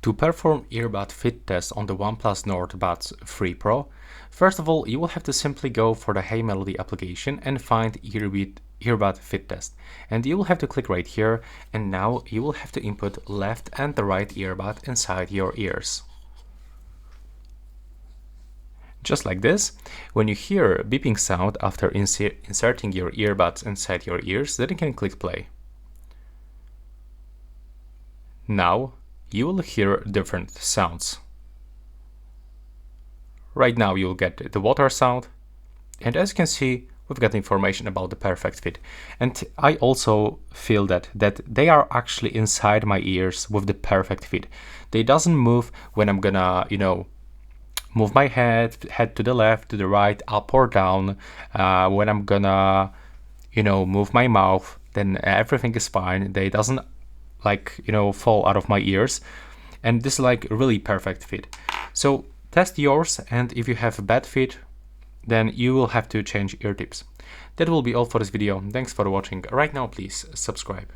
To perform earbud fit test on the OnePlus Nord Buds 3 Pro, first of all, you will have to simply go for the Hey Melody application and find earbud fit test. And you will have to click right here, and now you will have to input left and the right earbud inside your ears. Just like this. When you hear a beeping sound after inserting your earbuds inside your ears, then you can click play. Now you will hear different sounds. Right now you'll get the water sound, and as you can see, we've got information about the perfect fit. And I also feel that they are actually inside my ears with the perfect fit. They doesn't move when I'm gonna, move my head to the left, to the right, up or down. When I'm gonna, move my mouth, then everything is fine. They doesn't fall out of my ears, and this is like really perfect fit. So test yours, and if you have a bad fit, then you will have to change ear tips. That will be all for this video. Thanks for watching. Right now, please subscribe.